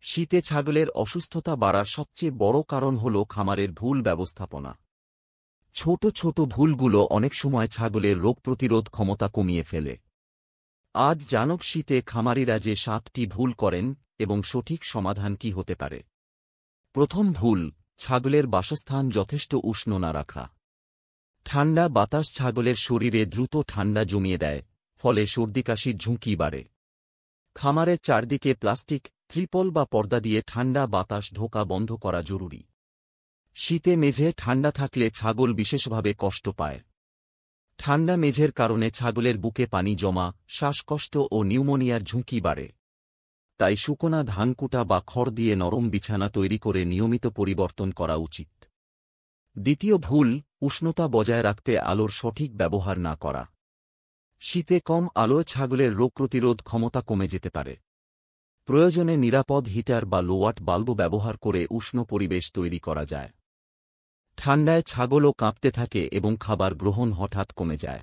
শীতে ছাগলের অসুস্থতা বাড়ার সবচেয়ে বড় কারণ হল খামারের ভুল ব্যবস্থাপনা। ছোট ছোট ভুলগুলো অনেক সময় ছাগলের রোগ প্রতিরোধ ক্ষমতা কমিয়ে ফেলে। আজ জানব শীতে খামারিরা যে 7টি ভুল করেন এবং সঠিক সমাধান কি হতে পারে। প্রথম ভুল, ছাগলের বাসস্থান যথেষ্ট উষ্ণ না রাখা। ঠান্ডা বাতাস ছাগলের শরীরে দ্রুত ঠান্ডা জমিয়ে দেয়, ফলে সর্দিকাশির ঝুঁকি বাড়ে। খামারের চারদিকে প্লাস্টিক, ত্রিপল বা পর্দা দিয়ে ঠান্ডা বাতাস ঢোকা বন্ধ করা জরুরি। শীতে মেঝে ঠান্ডা থাকলে ছাগল বিশেষভাবে কষ্ট পায়। ঠান্ডা মেঝের কারণে ছাগলের বুকে পানি জমা, শ্বাসকষ্ট ও নিউমোনিয়ার ঝুঁকি বাড়ে। তাই শুকনা ধানকুটা বা খড় দিয়ে নরম বিছানা তৈরি করে নিয়মিত পরিবর্তন করা উচিত। দ্বিতীয় ভুল, উষ্ণতা বজায় রাখতে আলোর সঠিক ব্যবহার না করা। শীতে কম আলোয় ছাগলের রোগ প্রতিরোধ ক্ষমতা কমে যেতে পারে। প্রয়োজনে নিরাপদ হিটার বা লোওয়াট বাল্ব ব্যবহার করে উষ্ণ পরিবেশ তৈরি করা যায়। ঠান্ডায় ছাগলও কাঁপতে থাকে এবং খাবার গ্রহণ হঠাৎ কমে যায়।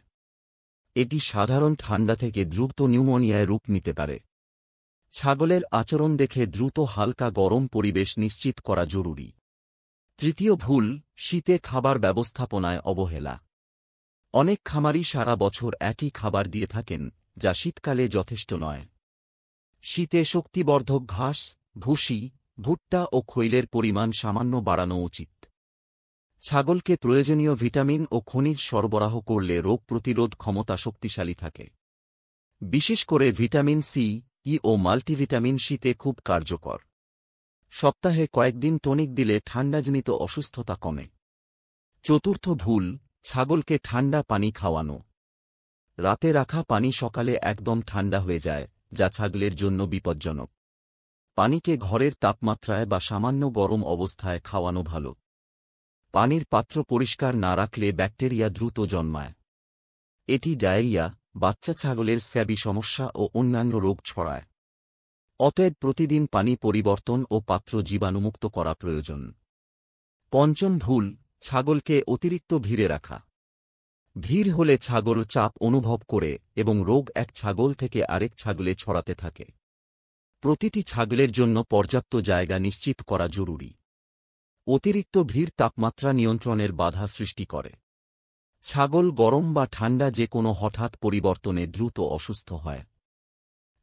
এটি সাধারণ ঠান্ডা থেকে দ্রুত নিউমোনিয়ায় রূপ নিতে পারে। ছাগলের আচরণ দেখে দ্রুত হালকা গরম পরিবেশ নিশ্চিত করা জরুরি। তৃতীয় ভুল, শীতে খাবার ব্যবস্থাপনায় অবহেলা। অনেক খামারি সারা বছর একই খাবার দিয়ে থাকেন, যা শীতকালে যথেষ্ট নয়। শীতে শক্তিবর্ধক ঘাস, ভুসি, ভুট্টা ও খৈলের পরিমাণ সামান্য বাড়ানো উচিত। ছাগলকে প্রয়োজনীয় ভিটামিন ও খনিজ সরবরাহ করলে রোগ প্রতিরোধ ক্ষমতা শক্তিশালী থাকে। বিশেষ করে ভিটামিন সি, ই ও মাল্টিভিটামিন শীতে খুব কার্যকর। সপ্তাহে কয়েকদিন টনিক দিলে ঠান্ডাজনিত অসুস্থতা কমে। চতুর্থ ভুল, ছাগলকে ঠান্ডা পানি খাওয়ানো। রাতে রাখা পানি সকালে একদম ঠান্ডা হয়ে যায়, যা ছাগলের জন্য বিপজ্জনক। পানিকে ঘরের তাপমাত্রায় বা সামান্য গরম অবস্থায় খাওয়ানো ভালো। পানির পাত্র পরিষ্কার না রাখলে ব্যাকটেরিয়া দ্রুত জন্মায়। এটি ডায়রিয়া, বাচ্চা ছাগলের স্ক্যাবি সমস্যা ও অন্যান্য রোগ ছড়ায়। অতএব প্রতিদিন পানি পরিবর্তন ও পাত্র জীবাণুমুক্ত করা প্রয়োজন। পঞ্চম ভুল, ছাগলকে অতিরিক্ত ভিড়ে রাখা। ভিড় হলে ছাগল চাপ অনুভব করে এবং রোগ এক ছাগল থেকে আরেক ছাগলে ছড়াতে থাকে। প্রতিটি ছাগলের জন্য পর্যাপ্ত জায়গা নিশ্চিত করা জরুরি। অতিরিক্ত ভিড় তাপমাত্রা নিয়ন্ত্রণের বাধা সৃষ্টি করে। ছাগল গরম বা ঠান্ডা যে কোনো হঠাৎ পরিবর্তনে দ্রুত অসুস্থ হয়।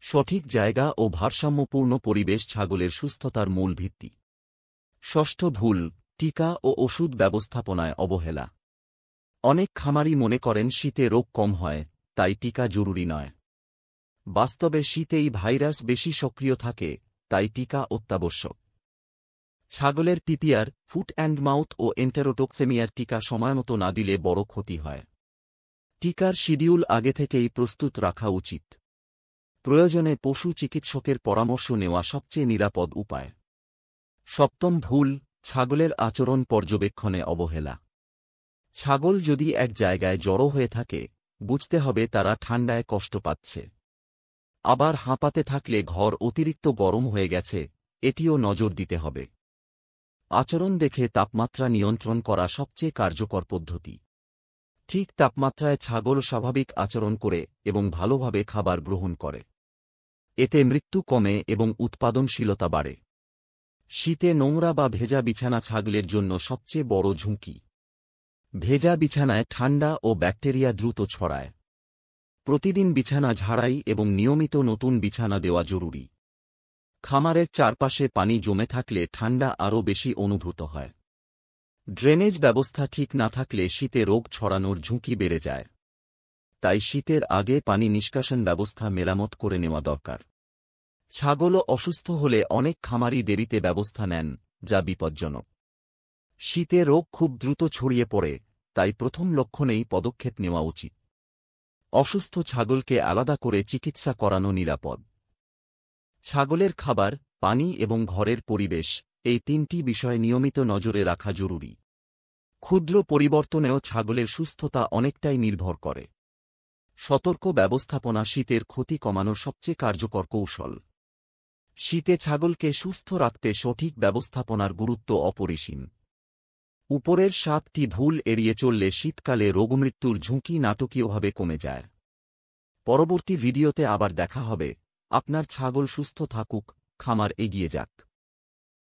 সঠিক জায়গা ও ভারসাম্যপূর্ণ পরিবেশ ছাগলের সুস্থতার মূল ভিত্তি। ষষ্ঠ ভুল, টিকা ও ওষুধ ব্যবস্থাপনায় অবহেলা। অনেক খামারি মনে করেন শীতে রোগ কম হয়, তাই টিকা জরুরি নয়। বাস্তবে শীতেই ভাইরাস বেশি সক্রিয় থাকে, তাই টিকা অত্যাবশ্যক। ছাগলের পিপিআর, ফুট অ্যান্ড মাউথ ও এন্টেরোটক্সেমিয়ার টিকা সময়মতো না দিলে বড় ক্ষতি হয়। টিকার শিডিউল আগে থেকেই প্রস্তুত রাখা উচিত। প্রয়োজনে পশু চিকিৎসকের পরামর্শ নেওয়া সবচেয়ে নিরাপদ উপায়। সপ্তম ভুল, ছাগলের আচরণ পর্যবেক্ষণে অবহেলা। ছাগল যদি এক জায়গায় জড়ো হয়ে থাকে, বুঝতে হবে তারা ঠান্ডায় কষ্ট পাচ্ছে। আবার হাঁপাতে থাকলে ঘর অতিরিক্ত গরম হয়ে গেছে, এটিও নজর দিতে হবে। আচরণ দেখে তাপমাত্রা নিয়ন্ত্রণ করা সবচেয়ে কার্যকর পদ্ধতি। ঠিক তাপমাত্রায় ছাগল স্বাভাবিক আচরণ করে এবং ভালোভাবে খাবার গ্রহণ করে। এতে মৃত্যু কমে এবং উৎপাদনশীলতা বাড়ে। শীতে নোংরা বা ভেজা বিছানা ছাগলের জন্য সবচেয়ে বড় ঝুঁকি। ভেজা বিছানায় ঠান্ডা ও ব্যাকটেরিয়া দ্রুত ছড়ায়। প্রতিদিন বিছানা ঝাড়াই এবং নিয়মিত নতুন বিছানা দেওয়া জরুরি। খামারের চারপাশে পানি জমে থাকলে ঠান্ডা আরও বেশি অনুভূত হয়। ড্রেনেজ ব্যবস্থা ঠিক না থাকলে শীতে রোগ ছড়ানোর ঝুঁকি বেড়ে যায়। তাই শীতের আগে পানি নিষ্কাশন ব্যবস্থা মেরামত করে নেওয়া দরকার। ছাগলও অসুস্থ হলে অনেক খামারি দেরিতে ব্যবস্থা নেন, যা বিপজ্জনক। শীতে রোগ খুব দ্রুত ছড়িয়ে পড়ে, তাই প্রথম লক্ষণেই পদক্ষেপ নেওয়া উচিত। অসুস্থ ছাগলকে আলাদা করে চিকিৎসা করানো নিরাপদ। ছাগলের খাবার, পানি এবং ঘরের পরিবেশ, এই তিনটি বিষয় নিয়মিত নজরে রাখা জরুরি। ক্ষুদ্র পরিবর্তনেও ছাগলের সুস্থতা অনেকটাই নির্ভর করে। সতর্ক ব্যবস্থাপনা শীতের ক্ষতি কমানোর সবচেয়ে কার্যকর কৌশল। শীতে ছাগলকে সুস্থ রাখতে সঠিক ব্যবস্থাপনার গুরুত্ব অপরিসীম। উপরের 7টি ভুল এড়িয়ে চললে শীতকালে রোগমৃত্যুর ঝুঁকি নাটকীয়ভাবে কমে যায়। পরবর্তী ভিডিওতে আবার দেখা হবে। আপনার ছাগল সুস্থ থাকুক, খামার এগিয়ে যাক।